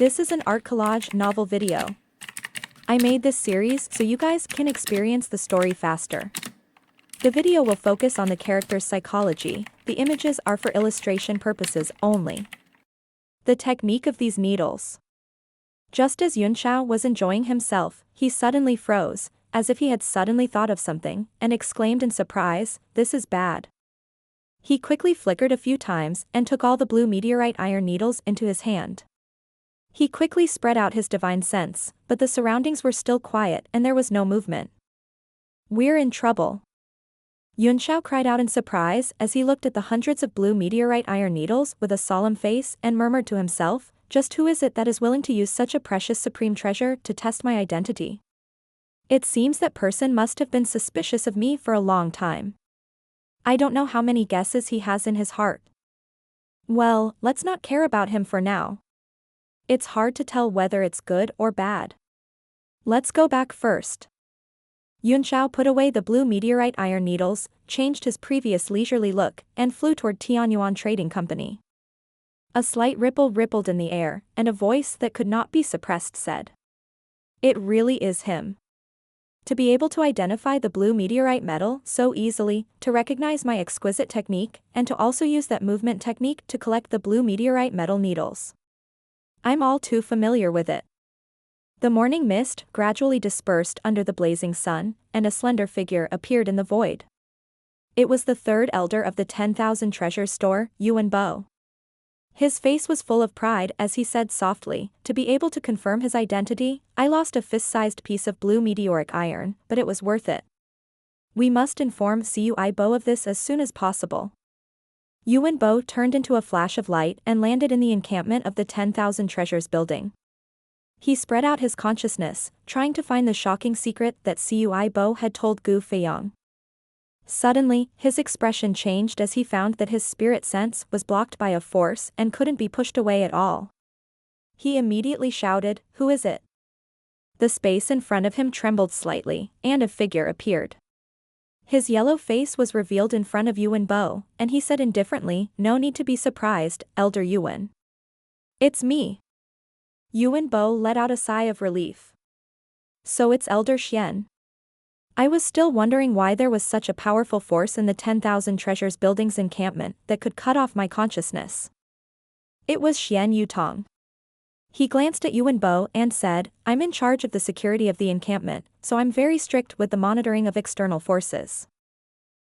This is an art collage novel video. I made this series so you guys can experience the story faster. The video will focus on the character's psychology, the images are for illustration purposes only. The technique of these needles. Just as Yunxiao was enjoying himself, he suddenly froze, as if he had suddenly thought of something, and exclaimed in surprise, "This is bad." He quickly flickered a few times and took all the blue meteorite iron needles into his hand. He quickly spread out his divine sense, but the surroundings were still quiet and there was no movement. "We're in trouble." Yunxiao cried out in surprise as he looked at the hundreds of blue meteorite iron needles with a solemn face and murmured to himself, "Just who is it that is willing to use such a precious supreme treasure to test my identity? It seems that person must have been suspicious of me for a long time. I don't know how many guesses he has in his heart. Well, let's not care about him for now. It's hard to tell whether it's good or bad. Let's go back first." Yunxiao put away the blue meteorite iron needles, changed his previous leisurely look, and flew toward Tianyuan Trading Company. A slight ripple rippled in the air, and a voice that could not be suppressed said, "It really is him. To be able to identify the blue meteorite metal so easily, to recognize my exquisite technique, and to also use that movement technique to collect the blue meteorite metal needles. I'm all too familiar with it." The morning mist gradually dispersed under the blazing sun, and a slender figure appeared in the void. It was the third elder of the 10,000 treasures store, Yuan Bo. His face was full of pride as he said softly, "To be able to confirm his identity, I lost a fist-sized piece of blue meteoric iron, but it was worth it. We must inform Cui Bo of this as soon as possible." Yuan Bo turned into a flash of light and landed in the encampment of the 10,000 treasures building. He spread out his consciousness, trying to find the shocking secret that Cui Bo had told Gu Feiyang. Suddenly, his expression changed as he found that his spirit sense was blocked by a force and couldn't be pushed away at all. He immediately shouted, "Who is it?" The space in front of him trembled slightly, and a figure appeared. His yellow face was revealed in front of Yuan Bo, and he said indifferently, "No need to be surprised, Elder Yuan. It's me." Yuan Bo let out a sigh of relief. "So it's Elder Xian. I was still wondering why there was such a powerful force in the 10,000 treasures building's encampment that could cut off my consciousness." It was Xian Yutong. He glanced at Yuan Bo and said, "I'm in charge of the security of the encampment, so I'm very strict with the monitoring of external forces.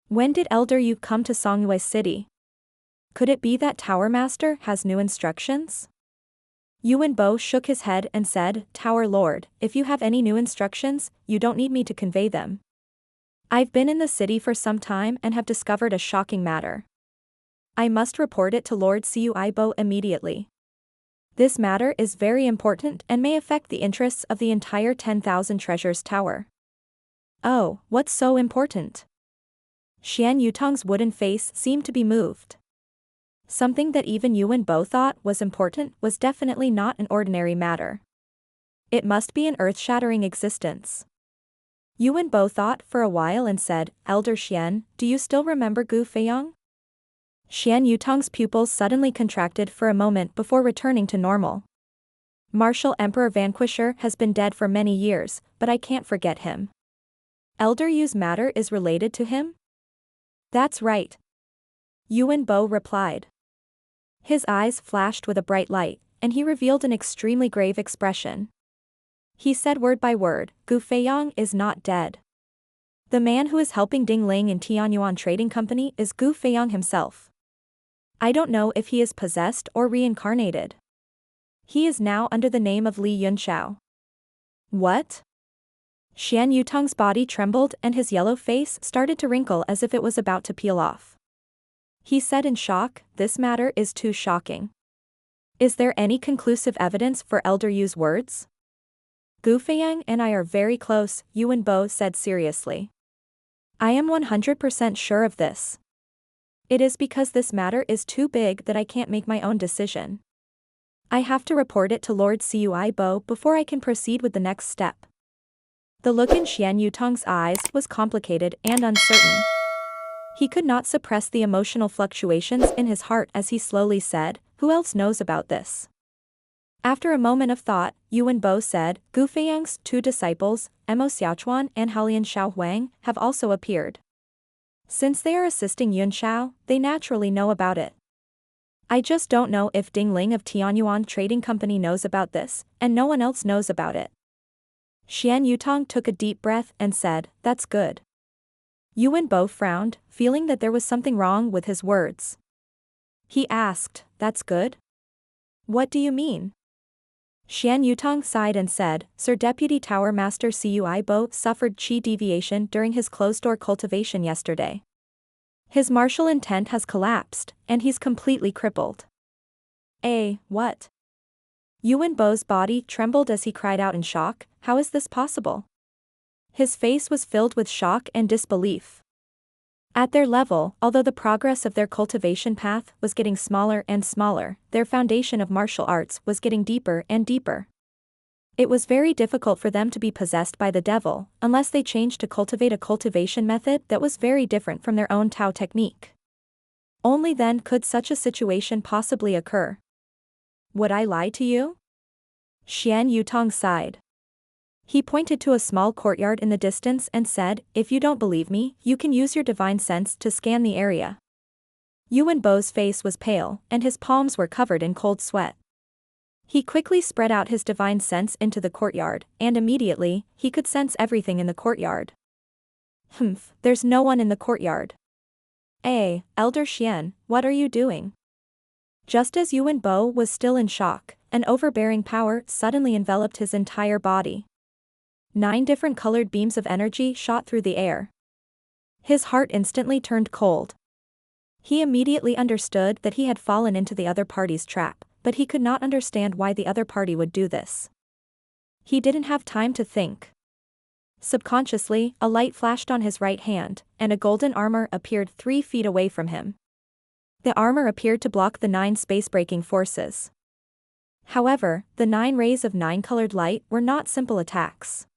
When did Elder Yu come to Songyue City? Could it be that Tower Master has new instructions?" Yuan Bo shook his head and said, "Tower Lord, if you have any new instructions, you don't need me to convey them. I've been in the city for some time and have discovered a shocking matter. I must report it to Lord Cui Bo immediately. This matter is very important and may affect the interests of the entire 10,000 treasures tower." "Oh, what's so important?" Xian Yutong's wooden face seemed to be moved. Something that even Yuan Bo thought was important was definitely not an ordinary matter. It must be an earth-shattering existence. Yuan Bo thought for a while and said, "Elder Xian, do you still remember Gu Feiyang?" Xian Yutong's pupils suddenly contracted for a moment before returning to normal. "Martial Emperor Vanquisher has been dead for many years, but I can't forget him. Elder Yu's matter is related to him?" "That's right," Yuan Bo replied. His eyes flashed with a bright light, and he revealed an extremely grave expression. He said word by word, "Gu Feiyang is not dead. The man who is helping Ding Ling in Tianyuan Trading Company is Gu Feiyang himself. I don't know if he is possessed or reincarnated. He is now under the name of Li Yunxiao." "What?" Xian Yutong's body trembled and his yellow face started to wrinkle as if it was about to peel off. He said in shock, "This matter is too shocking. Is there any conclusive evidence for Elder Yu's words?" "Gu Feiyang and I are very close," Yuan Bo said seriously. "I am 100% sure of this. It is because this matter is too big that I can't make my own decision. I have to report it to Lord Cui Bo before I can proceed with the next step." The look in Xian Yutong's eyes was complicated and uncertain. He could not suppress the emotional fluctuations in his heart as he slowly said, "Who else knows about this?" After a moment of thought, Yuan Bo said, Gu Feiyang's two disciples, Mo Xiaochuan and Halian Xiao Huang, have also appeared. Since they are assisting Yun Xiao, they naturally know about it. I just don't know if Ding Ling of Tianyuan Trading Company knows about this, and no one else knows about it. Xian Yutong took a deep breath and said, That's good. Yuan Bo frowned, feeling that there was something wrong with his words. He asked, That's good? What do you mean? Xian Yutong sighed and said, Sir Deputy Tower Master Cui Bo suffered qi deviation during his closed-door cultivation yesterday. His martial intent has collapsed, and he's completely crippled. What? Yuan Bo's body trembled as he cried out in shock, How is this possible? His face was filled with shock and disbelief. At their level, although the progress of their cultivation path was getting smaller and smaller, their foundation of martial arts was getting deeper and deeper. It was very difficult for them to be possessed by the devil, unless they changed to cultivate a cultivation method that was very different from their own Tao technique. Only then could such a situation possibly occur. Would I lie to you? Xian Yutong sighed. He pointed to a small courtyard in the distance and said, If you don't believe me, you can use your divine sense to scan the area. Yuan Bo's face was pale, and his palms were covered in cold sweat. He quickly spread out his divine sense into the courtyard, and immediately, he could sense everything in the courtyard. There's no one in the courtyard. Elder Xian, what are you doing? Just as Yuan Bo was still in shock, an overbearing power suddenly enveloped his entire body. 9 different colored beams of energy shot through the air. His heart instantly turned cold. He immediately understood that he had fallen into the other party's trap, but he could not understand why the other party would do this. He didn't have time to think. Subconsciously, a light flashed on his right hand, and a golden armor appeared 3 feet away from him. The armor appeared to block the 9 space-breaking forces. However, the 9 rays of 9-colored light were not simple attacks.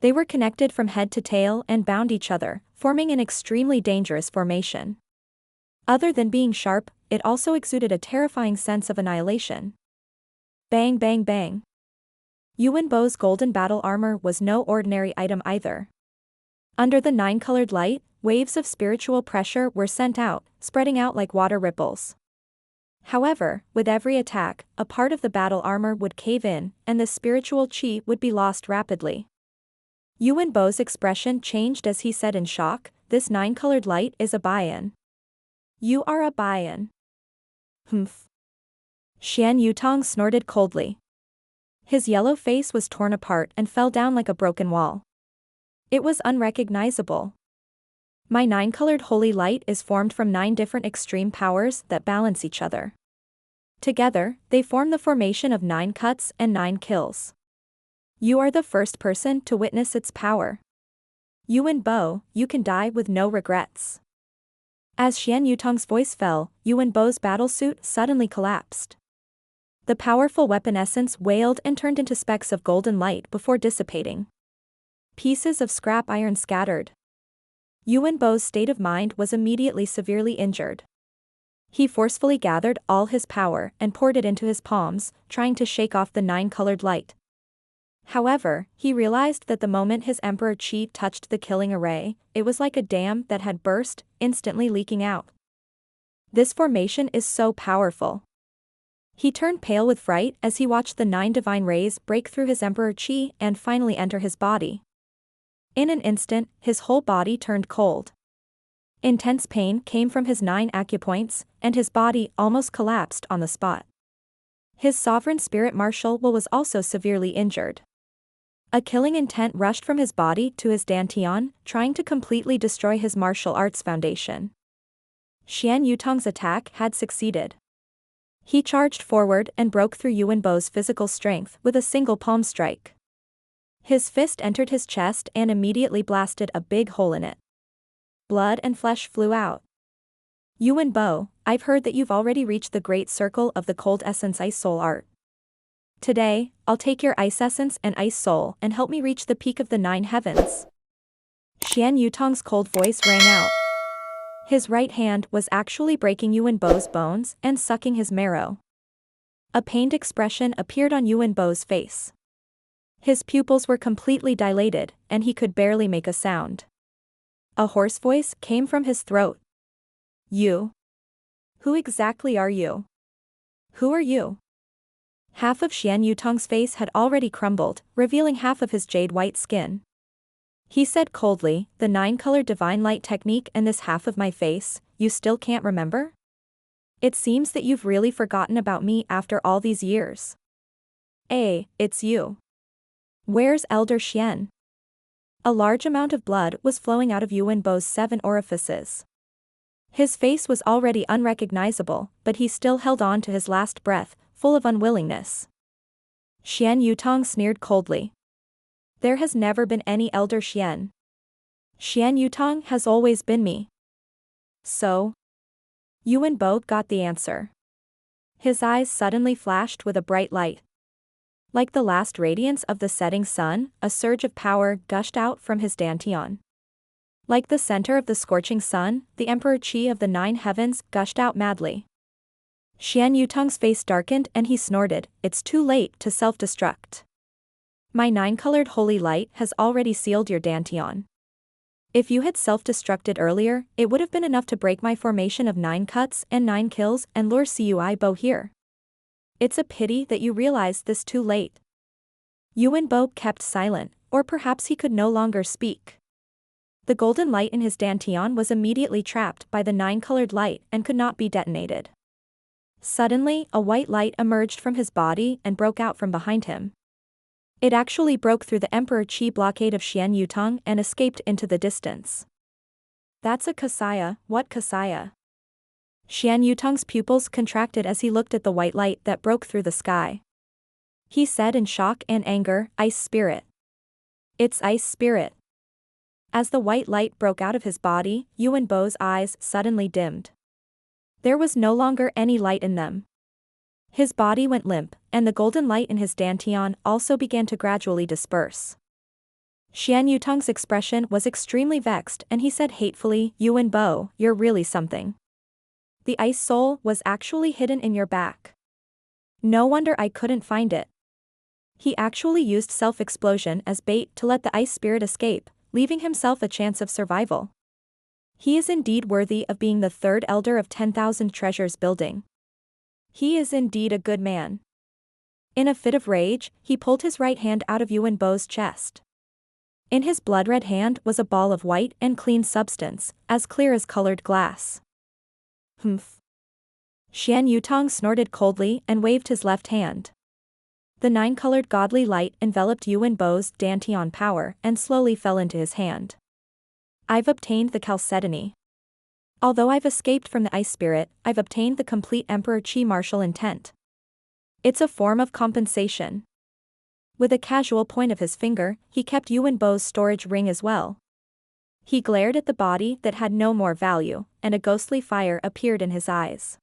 They were connected from head to tail and bound each other, forming an extremely dangerous formation. Other than being sharp, it also exuded a terrifying sense of annihilation. Bang bang bang. Yuan Bo's golden battle armor was no ordinary item either. Under the 9-colored light, waves of spiritual pressure were sent out, spreading out like water ripples. However, with every attack, a part of the battle armor would cave in, and the spiritual qi would be lost rapidly. Yuan Bo's expression changed as he said in shock, This 9-colored light is a Bayan. You are a Bayan. Xian Yutong snorted coldly. His yellow face was torn apart and fell down like a broken wall. It was unrecognizable. My 9-colored holy light is formed from 9 different extreme powers that balance each other. Together, they form the formation of 9 cuts and 9 kills. You are the first person to witness its power. Yuan Bo, you can die with no regrets. As Xian Yutong's voice fell, Yuan Bo's battlesuit suddenly collapsed. The powerful weapon essence wailed and turned into specks of golden light before dissipating. Pieces of scrap iron scattered. Yuan Bo's state of mind was immediately severely injured. He forcefully gathered all his power and poured it into his palms, trying to shake off the 9-colored light. However, he realized that the moment his Emperor Qi touched the killing array, it was like a dam that had burst, instantly leaking out. This formation is so powerful. He turned pale with fright as he watched the 9 divine rays break through his Emperor Qi and finally enter his body. In an instant, his whole body turned cold. Intense pain came from his 9 acupoints, and his body almost collapsed on the spot. His sovereign spirit martial will was also severely injured. A killing intent rushed from his body to his dantian, trying to completely destroy his martial arts foundation. Xian Yutong's attack had succeeded. He charged forward and broke through Yuan Bo's physical strength with a single palm strike. His fist entered his chest and immediately blasted a big hole in it. Blood and flesh flew out. Yuan Bo, I've heard that you've already reached the great circle of the cold essence ice soul art. Today, I'll take your ice essence and ice soul and help me reach the peak of the 9 heavens. Xian Yutong's cold voice rang out. His right hand was actually breaking Yuan Bo's bones and sucking his marrow. A pained expression appeared on Yuan Bo's face. His pupils were completely dilated, and he could barely make a sound. A hoarse voice came from his throat. You? Who exactly are you? Who are you? Half of Xian Yutong's face had already crumbled, revealing half of his jade-white skin. He said coldly, the 9-colored divine light technique and this half of my face, you still can't remember? It seems that you've really forgotten about me after all these years. It's you. Where's Elder Xian? A large amount of blood was flowing out of Yuan Bo's 7 orifices. His face was already unrecognizable, but he still held on to his last breath, full of unwillingness. Xian Yutong sneered coldly. There has never been any Elder Xian. Xian Yutong has always been me. So? Yuan Bo got the answer. His eyes suddenly flashed with a bright light. Like the last radiance of the setting sun, a surge of power gushed out from his dantian. Like the center of the scorching sun, the Emperor Qi of the 9 heavens gushed out madly. Xian Yutong's face darkened and he snorted, it's too late to self-destruct. My 9-colored holy light has already sealed your dantian. If you had self-destructed earlier, it would have been enough to break my formation of 9 cuts and 9 kills and lure Cui Bo here. It's a pity that you realized this too late. Yuan Bo kept silent, or perhaps he could no longer speak. The golden light in his dantian was immediately trapped by the 9-colored light and could not be detonated. Suddenly, a white light emerged from his body and broke out from behind him. It actually broke through the Emperor Qi blockade of Xian Yutong and escaped into the distance. That's a Kasaya, what Kasaya? Xian Yutong's pupils contracted as he looked at the white light that broke through the sky. He said in shock and anger, Ice Spirit. It's Ice Spirit. As the white light broke out of his body, Yuan Bo's eyes suddenly dimmed. There was no longer any light in them. His body went limp, and the golden light in his dantian also began to gradually disperse. Xian Yutong's expression was extremely vexed and he said hatefully, Yuan Bo, you're really something. The ice soul was actually hidden in your back. No wonder I couldn't find it. He actually used self-explosion as bait to let the ice spirit escape, leaving himself a chance of survival. He is indeed worthy of being the 3rd elder of 10,000 treasures building. He is indeed a good man. In a fit of rage, he pulled his right hand out of Yuan Bo's chest. In his blood-red hand was a ball of white and clean substance, as clear as colored glass. Humph. Xian Yutong snorted coldly and waved his left hand. The 9-colored godly light enveloped Yuan Bo's dantian power and slowly fell into his hand. I've obtained the chalcedony. Although I've escaped from the ice spirit, I've obtained the complete Emperor Qi martial intent. It's a form of compensation. With a casual point of his finger, he kept Yuan Bo's storage ring as well. He glared at the body that had no more value, and a ghostly fire appeared in his eyes.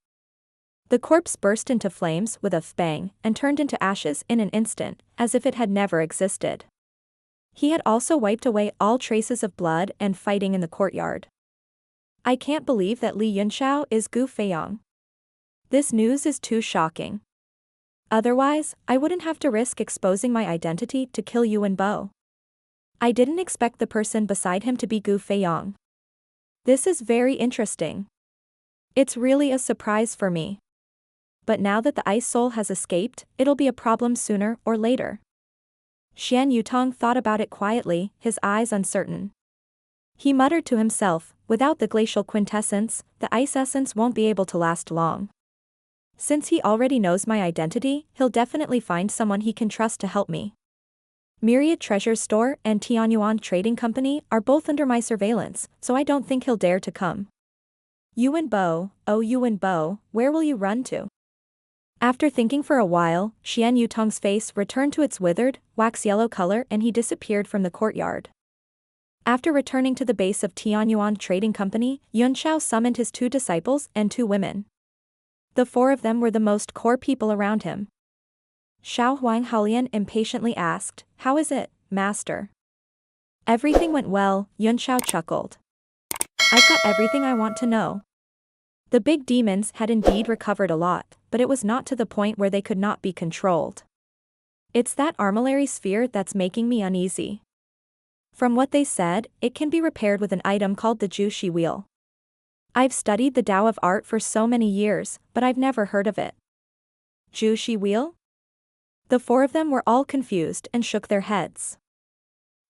The corpse burst into flames with a bang and turned into ashes in an instant, as if it had never existed. He had also wiped away all traces of blood and fighting in the courtyard. I can't believe that Li Yunxiao is Gu Feiyang. This news is too shocking. Otherwise, I wouldn't have to risk exposing my identity to kill Yuan Bo. I didn't expect the person beside him to be Gu Feiyang. This is very interesting. It's really a surprise for me. But now that the ice soul has escaped, it'll be a problem sooner or later. Xian Yutong thought about it quietly, his eyes uncertain. He muttered to himself, without the glacial quintessence, the ice essence won't be able to last long. Since he already knows my identity, he'll definitely find someone he can trust to help me. Myriad Treasure Store and Tianyuan Trading Company are both under my surveillance, so I don't think he'll dare to come. Yuan Bo, oh Yuan Bo, where will you run to? After thinking for a while, Xian Yutong's face returned to its withered, wax-yellow color and he disappeared from the courtyard. After returning to the base of Tianyuan Trading Company, Yunxiao summoned his 2 disciples and 2 women. The 4 of them were the most core people around him. Xiao Huang Haolian impatiently asked, How is it, master? Everything went well, Yunxiao chuckled. I've got everything I want to know. The big demons had indeed recovered a lot, but it was not to the point where they could not be controlled. It's that armillary sphere that's making me uneasy. From what they said, it can be repaired with an item called the Jushi wheel. I've studied the Tao of art for so many years, but I've never heard of it. Jushi wheel? The four of them were all confused and shook their heads.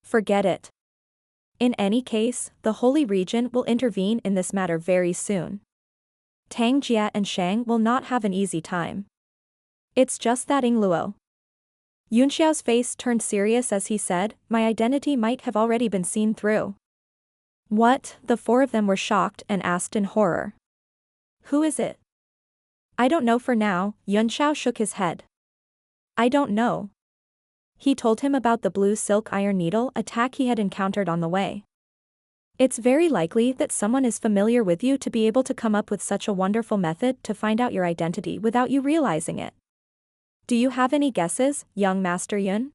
Forget it. In any case, the Holy Regent will intervene in this matter very soon. Tang Jia and Shang will not have an easy time. It's just that Luo. Yunxiao's face turned serious as he said, my identity might have already been seen through. What? The four of them were shocked and asked in horror. Who is it? I don't know for now, Yunxiao shook his head. I don't know. He told him about the blue silk iron needle attack he had encountered on the way. It's very likely that someone is familiar with you to be able to come up with such a wonderful method to find out your identity without you realizing it. Do you have any guesses, young Master Yun?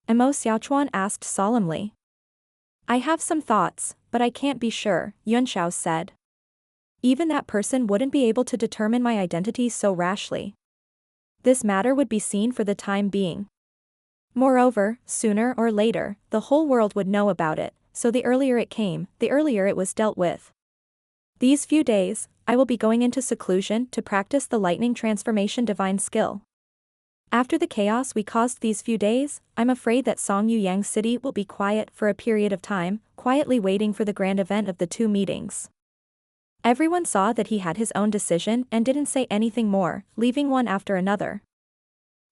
Mo Xiaochuan asked solemnly. I have some thoughts, but I can't be sure, Yunxiao said. Even that person wouldn't be able to determine my identity so rashly. This matter would be seen for the time being. Moreover, sooner or later, the whole world would know about it, so the earlier it came, the earlier it was dealt with. These few days, I will be going into seclusion to practice the lightning transformation divine skill. After the chaos we caused these few days, I'm afraid that Songyu Yang City will be quiet for a period of time, quietly waiting for the grand event of the two meetings. Everyone saw that he had his own decision and didn't say anything more, leaving one after another.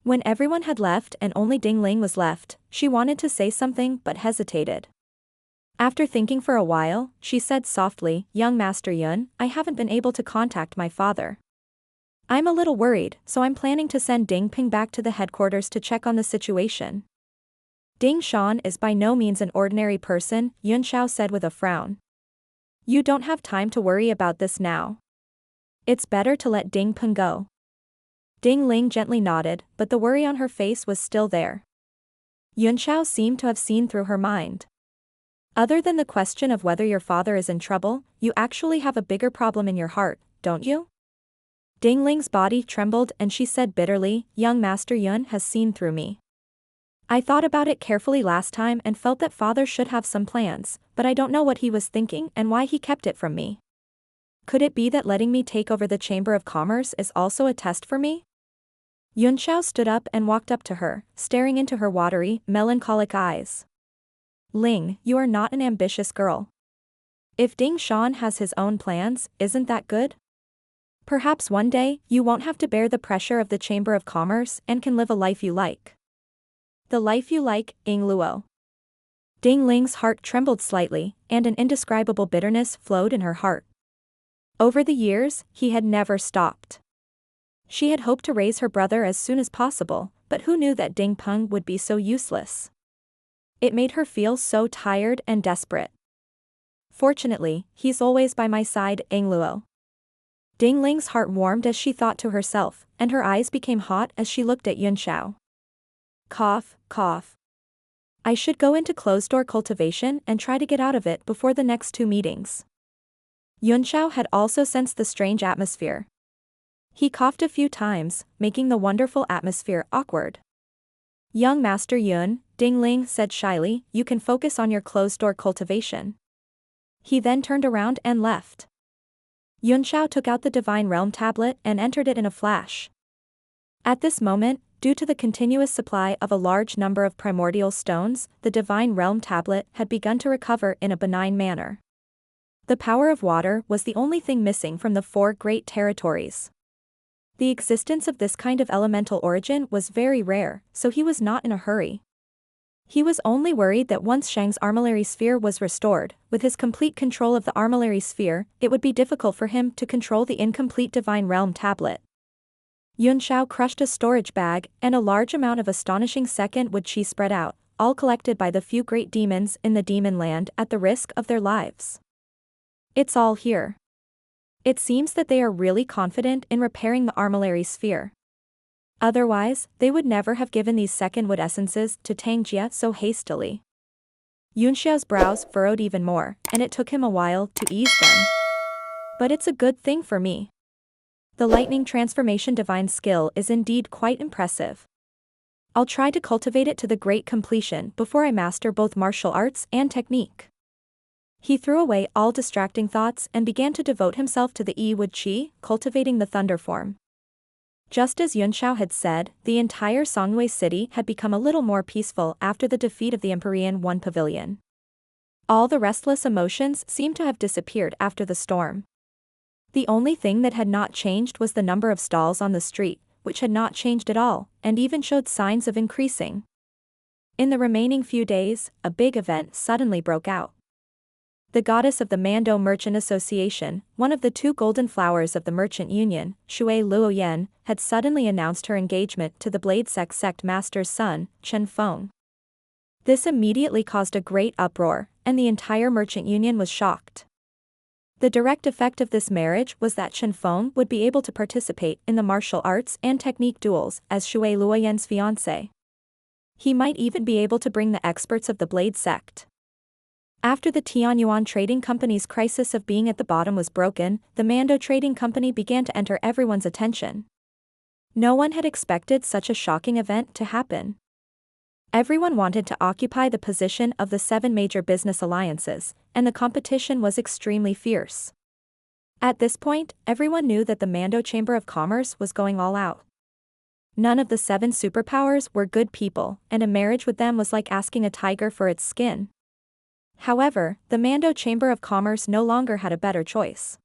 When everyone had left and only Ding Ling was left, she wanted to say something but hesitated. After thinking for a while, she said softly, Young Master Yun, I haven't been able to contact my father. I'm a little worried, so I'm planning to send Ding Ping back to the headquarters to check on the situation. Ding Shan is by no means an ordinary person, Yun Xiao said with a frown. You don't have time to worry about this now. It's better to let Ding Ping go. Ding Ling gently nodded, but the worry on her face was still there. Yun Xiao seemed to have seen through her mind. Other than the question of whether your father is in trouble, you actually have a bigger problem in your heart, don't you? Ding Ling's body trembled and she said bitterly, Young Master Yun has seen through me. I thought about it carefully last time and felt that father should have some plans, but I don't know what he was thinking and why he kept it from me. Could it be that letting me take over the Chamber of Commerce is also a test for me? Yun Xiao stood up and walked up to her, staring into her watery, melancholic eyes. Ling, you are not an ambitious girl. If Ding Shan has his own plans, isn't that good? Perhaps one day, you won't have to bear the pressure of the Chamber of Commerce and can live a life you like. The life you like, Luo. Ding Ling's heart trembled slightly, and an indescribable bitterness flowed in her heart. Over the years, he had never stopped. She had hoped to raise her brother as soon as possible, but who knew that Ding Peng would be so useless? It made her feel so tired and desperate. Fortunately, he's always by my side, Luo. Ding Ling's heart warmed as she thought to herself, and her eyes became hot as she looked at Yun Xiao. Cough, cough. I should go into closed-door cultivation and try to get out of it before the next two meetings. Yun Xiao had also sensed the strange atmosphere. He coughed a few times, making the wonderful atmosphere awkward. Young Master Yun, Ding Ling said shyly, you can focus on your closed-door cultivation. He then turned around and left. Yun Xiao took out the Divine Realm tablet and entered it in a flash. At this moment, due to the continuous supply of a large number of primordial stones, the Divine Realm tablet had begun to recover in a benign manner. The power of water was the only thing missing from the four great territories. The existence of this kind of elemental origin was very rare, so he was not in a hurry. He was only worried that once Shang's armillary sphere was restored, with his complete control of the armillary sphere, it would be difficult for him to control the incomplete Divine Realm tablet. Yun Xiao crushed a storage bag, and a large amount of astonishing second wood chi spread out, all collected by the few great demons in the demon land at the risk of their lives. It's all here. It seems that they are really confident in repairing the armillary sphere. Otherwise, they would never have given these second wood essences to Tang Jia so hastily. Yun Xiao's brows furrowed even more, and it took him a while to ease them. But it's a good thing for me. The lightning transformation divine skill is indeed quite impressive. I'll try to cultivate it to the great completion before I master both martial arts and technique. He threw away all distracting thoughts and began to devote himself to the Yi Wood Chi, cultivating the thunder form. Just as Yunxiao had said, the entire Songyue city had become a little more peaceful after the defeat of the Empyrean One Pavilion. All the restless emotions seemed to have disappeared after the storm. The only thing that had not changed was the number of stalls on the street, which had not changed at all, and even showed signs of increasing. In the remaining few days, a big event suddenly broke out. The goddess of the Mando Merchant Association, one of the two golden flowers of the Merchant Union, Shui Luoyan, had suddenly announced her engagement to the Blade sect master's son, Chen Feng. This immediately caused a great uproar, and the entire Merchant Union was shocked. The direct effect of this marriage was that Chen Feng would be able to participate in the martial arts and technique duels as Shui Luoyan's fiancé. He might even be able to bring the experts of the Blade sect. After the Tianyuan Trading Company's crisis of being at the bottom was broken, the Mando Trading Company began to enter everyone's attention. No one had expected such a shocking event to happen. Everyone wanted to occupy the position of the 7 major business alliances, and the competition was extremely fierce. At this point, everyone knew that the Mando Chamber of Commerce was going all out. None of the 7 superpowers were good people, and a marriage with them was like asking a tiger for its skin. However, the Mando Chamber of Commerce no longer had a better choice.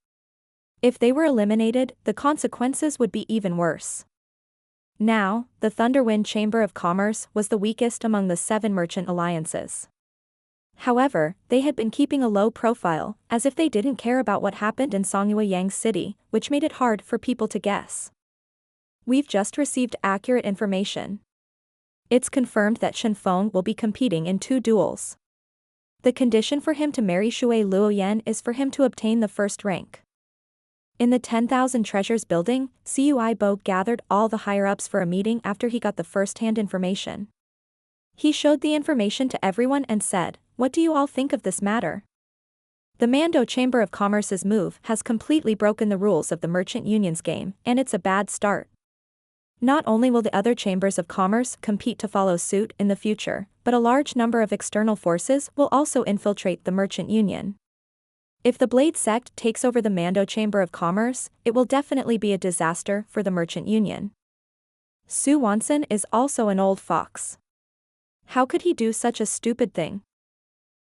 If they were eliminated, the consequences would be even worse. Now, the Thunderwind Chamber of Commerce was the weakest among the 7 merchant alliances. However, they had been keeping a low profile, as if they didn't care about what happened in Songyue Yang City, which made it hard for people to guess. We've just received accurate information. It's confirmed that Chen Feng will be competing in 2 duels. The condition for him to marry Shui Luoyan is for him to obtain the first rank. In the 10,000 Treasures building, Cui Bo gathered all the higher-ups for a meeting after he got the first-hand information. He showed the information to everyone and said, "What do you all think of this matter? The Mando Chamber of Commerce's move has completely broken the rules of the Merchant Union's game, and it's a bad start. Not only will the other chambers of commerce compete to follow suit in the future, but a large number of external forces will also infiltrate the Merchant Union. If the Blade sect takes over the Mando Chamber of Commerce, it will definitely be a disaster for the Merchant Union. Su Wanson is also an old fox. How could he do such a stupid thing?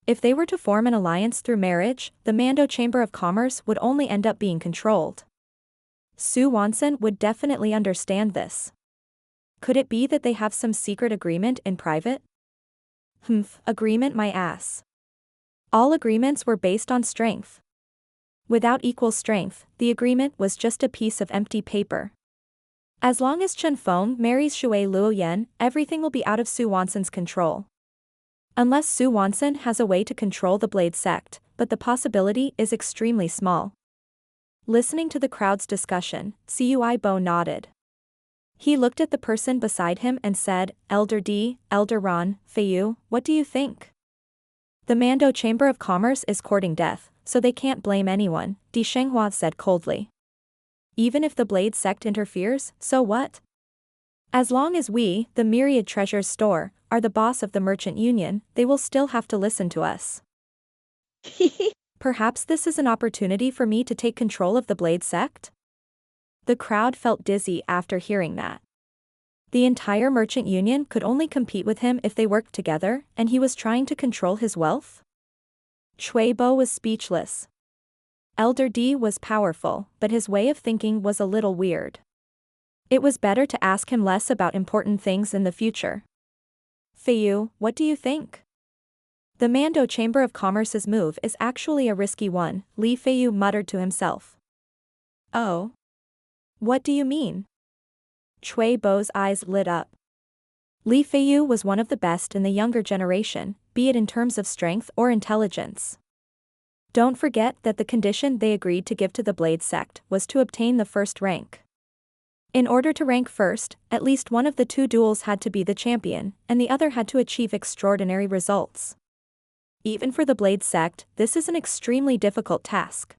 If they were to form an alliance through marriage, the Mando Chamber of Commerce would only end up being controlled. Su Wanson would definitely understand this. Could it be that they have some secret agreement in private? Agreement my ass. All agreements were based on strength. Without equal strength, the agreement was just a piece of empty paper. As long as Chen Feng marries Shui Luoyan, everything will be out of Su Wanson's control. Unless Su Wanson has a way to control the Blade sect, but the possibility is extremely small. Listening to the crowd's discussion, Cui Bo nodded. He looked at the person beside him and said, "Elder D, Elder Ron, Feiyu, what do you think? The Mando Chamber of Commerce is courting death, so they can't blame anyone," Di Shenghua said coldly. "Even if the Blade sect interferes, so what? As long as we, the Myriad Treasures Store, are the boss of the Merchant Union, they will still have to listen to us." Perhaps this is an opportunity for me to take control of the Blade sect? The crowd felt dizzy after hearing that. The entire Merchant Union could only compete with him if they worked together, and he was trying to control his wealth? Cui Bo was speechless. Elder D was powerful, but his way of thinking was a little weird. It was better to ask him less about important things in the future. "Feiyu, what do you think?" "The Mando Chamber of Commerce's move is actually a risky one," Li Feiyu muttered to himself. "Oh? What do you mean?" Cui Bo's eyes lit up. Li Feiyu was one of the best in the younger generation, be it in terms of strength or intelligence. Don't forget that the condition they agreed to give to the Blade sect was to obtain the first rank. In order to rank first, at least one of the 2 duels had to be the champion, and the other had to achieve extraordinary results. Even for the Blade sect, this is an extremely difficult task.